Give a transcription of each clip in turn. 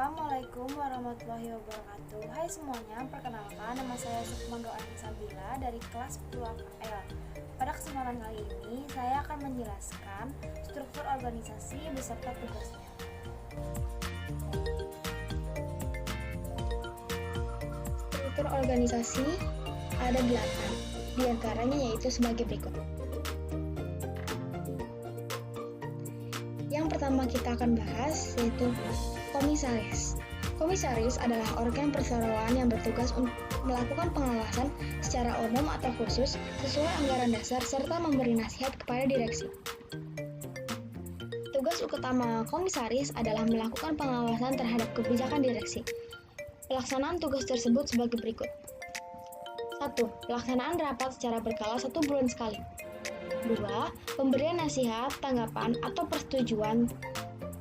Assalamualaikum warahmatullahi wabarakatuh. Hai semuanya, perkenalkan nama saya Sukmando Anisabila dari kelas 10 AKL. Pada kesempatan kali ini, saya akan menjelaskan struktur organisasi beserta tugasnya. Struktur organisasi ada 8, diantaranya yaitu sebagai berikut. Yang pertama kita akan bahas yaitu komisaris. Komisaris adalah organ perseroan yang bertugas untuk melakukan pengawasan secara umum atau khusus sesuai anggaran dasar serta memberi nasihat kepada direksi. Tugas utama komisaris adalah melakukan pengawasan terhadap kebijakan direksi. Pelaksanaan tugas tersebut sebagai berikut. 1. Pelaksanaan rapat secara berkala 1 bulan sekali. 2. Pemberian nasihat, tanggapan, atau persetujuan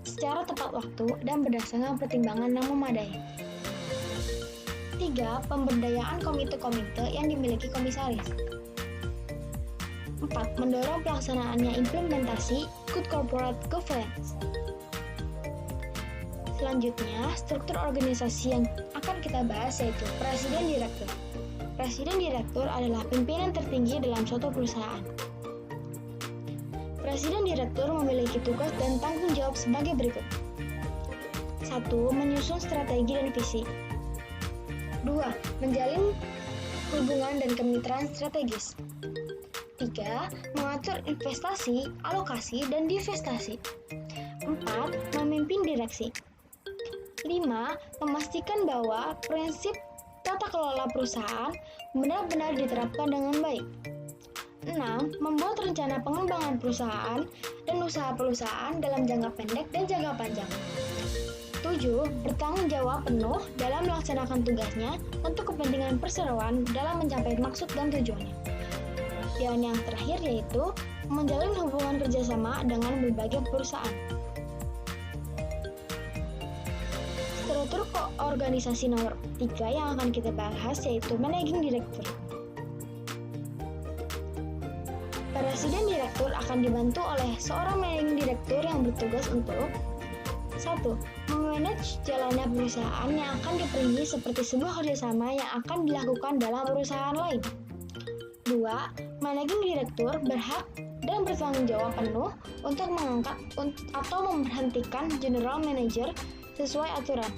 secara tepat waktu dan berdasarkan pertimbangan yang memadai. 3. Pemberdayaan komite-komite yang dimiliki komisaris. 4. Mendorong pelaksanaannya implementasi Good Corporate Governance. Selanjutnya, struktur organisasi yang akan kita bahas yaitu Presiden Direktur. Presiden Direktur adalah pimpinan tertinggi dalam suatu perusahaan. Presiden Direktur memiliki tugas dan tanggung jawab sebagai berikut. 1. Menyusun strategi dan visi. 2. Menjalin hubungan dan kemitraan strategis. 3. Mengatur investasi, alokasi, dan divestasi. 4. Memimpin direksi. 5. Memastikan bahwa prinsip tata kelola perusahaan benar-benar diterapkan dengan baik. 6. Membuat rencana pengembangan perusahaan dan usaha perusahaan dalam jangka pendek dan jangka panjang. 7. Bertanggung jawab penuh dalam melaksanakan tugasnya untuk kepentingan perseroan dalam mencapai maksud dan tujuannya. Dan yang terakhir yaitu menjalin hubungan kerjasama dengan berbagai perusahaan. Struktur organisasi nomor 3 yang akan kita bahas yaitu Managing Director. Presiden Direktur akan dibantu oleh seorang Managing Director yang bertugas untuk 1. Memanage jalannya perusahaan yang akan diperinci seperti sebuah kerjasama yang akan dilakukan dalam perusahaan lain. 2. Managing Director berhak dan bertanggung jawab penuh untuk mengangkat atau memberhentikan General Manager sesuai aturan.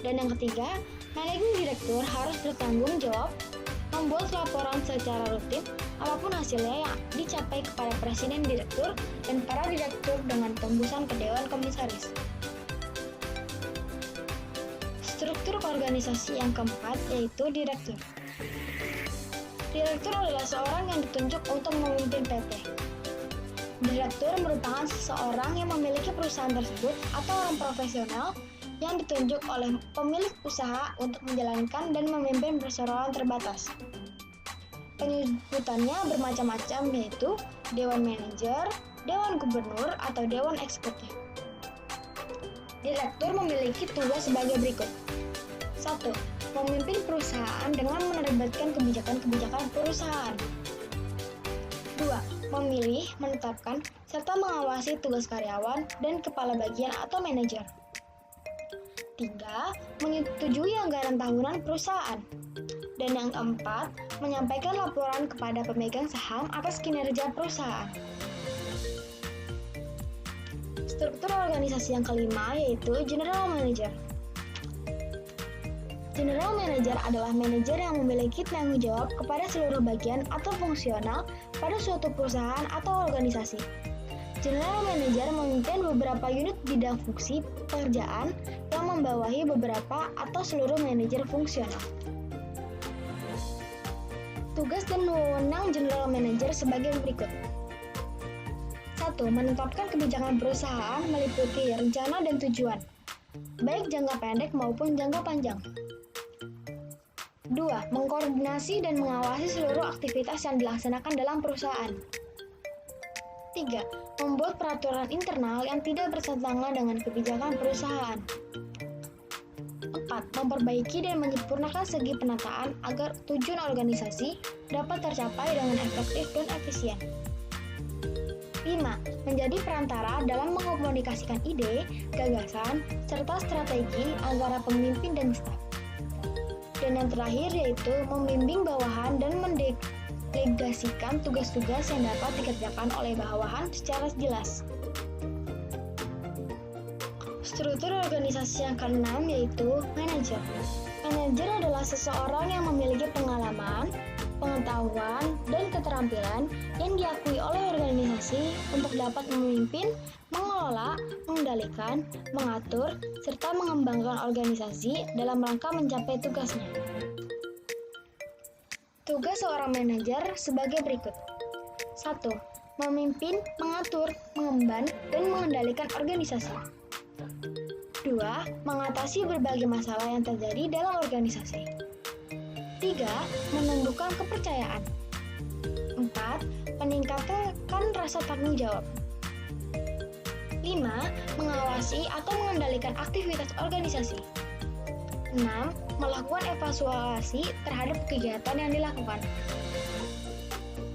Dan yang ketiga, Managing Director harus bertanggung jawab membuat laporan secara rutin apapun hasilnya yang dicapai kepada Presiden Direktur dan para direktur dengan tembusan ke Dewan Komisaris. Struktur organisasi yang keempat yaitu Direktur. Direktur adalah seorang yang ditunjuk untuk memimpin PT. Direktur merupakan seseorang yang memiliki perusahaan tersebut atau orang profesional yang ditunjuk oleh pemilik usaha untuk menjalankan dan memimpin perseroan terbatas. Penyebutannya bermacam-macam yaitu Dewan Manajer, Dewan Gubernur, atau Dewan Eksekutif. Direktur memiliki tugas sebagai berikut. 1. Memimpin perusahaan dengan menerbitkan kebijakan-kebijakan perusahaan. 2. Memilih, menetapkan, serta mengawasi tugas karyawan dan kepala bagian atau manajer. 3. Menyetujui anggaran tahunan perusahaan. Dan yang keempat, menyampaikan laporan kepada pemegang saham atas kinerja perusahaan. Struktur organisasi yang kelima yaitu General Manager. General Manager adalah manajer yang memiliki tanggung jawab kepada seluruh bagian atau fungsional pada suatu perusahaan atau organisasi. General Manager memimpin beberapa unit bidang fungsi pekerjaan yang membawahi beberapa atau seluruh manajer fungsional. Tugas dan wewenang General Manager sebagai berikut. 1. Menetapkan kebijakan perusahaan meliputi rencana dan tujuan, baik jangka pendek maupun jangka panjang. 2. Mengkoordinasi dan mengawasi seluruh aktivitas yang dilaksanakan dalam perusahaan. 3. Membuat peraturan internal yang tidak bertentangan dengan kebijakan perusahaan. 4. Memperbaiki dan menyempurnakan segi penataan agar tujuan organisasi dapat tercapai dengan efektif dan efisien. 5. Menjadi perantara dalam mengkomunikasikan ide, gagasan, serta strategi antara pemimpin dan staf. Dan yang terakhir yaitu membimbing bawahan dan mendelegasikan tugas-tugas yang dapat dikerjakan oleh bawahan secara jelas. Struktur organisasi yang keenam yaitu manajer. Manajer adalah seseorang yang memiliki pengalaman, pengetahuan, dan keterampilan yang diakui oleh organisasi untuk dapat memimpin, mengelola, mengendalikan, mengatur, serta mengembangkan organisasi dalam rangka mencapai tugasnya. Tugas seorang manajer sebagai berikut. 1. Memimpin, mengatur, mengemban, dan mengendalikan organisasi. 2. Mengatasi berbagai masalah yang terjadi dalam organisasi. 3. Menumbuhkan kepercayaan. 4. Meningkatkan rasa tanggung jawab. 5. Mengawasi atau mengendalikan aktivitas organisasi. 6. Melakukan evaluasi terhadap kegiatan yang dilakukan.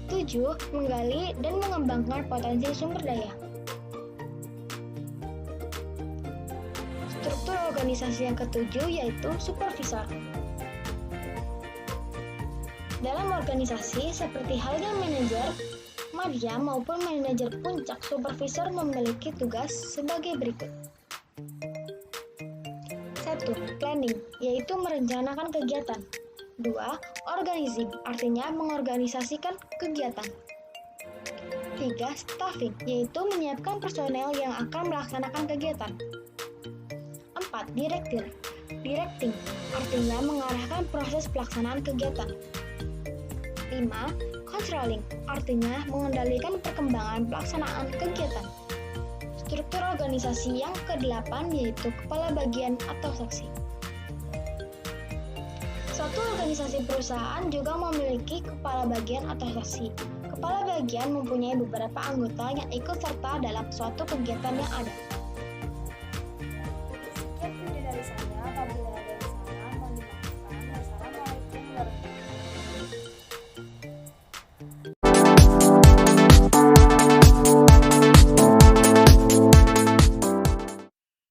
7. Menggali dan mengembangkan potensi sumber daya. Struktur organisasi yang ketujuh yaitu supervisor. Dalam organisasi seperti halnya manajer, madya maupun manajer puncak, supervisor memiliki tugas sebagai berikut. 1. Planning, yaitu merencanakan kegiatan. 2. Organizing, artinya mengorganisasikan kegiatan. 3. Staffing, yaitu menyiapkan personel yang akan melaksanakan kegiatan. 4. Directing, artinya mengarahkan proses pelaksanaan kegiatan. 5. Controlling, artinya mengendalikan perkembangan pelaksanaan kegiatan. Struktur organisasi yang ke-8 yaitu kepala bagian atau seksi. Suatu organisasi perusahaan juga memiliki kepala bagian atau seksi. Kepala bagian mempunyai beberapa anggota yang ikut serta dalam suatu kegiatan yang ada.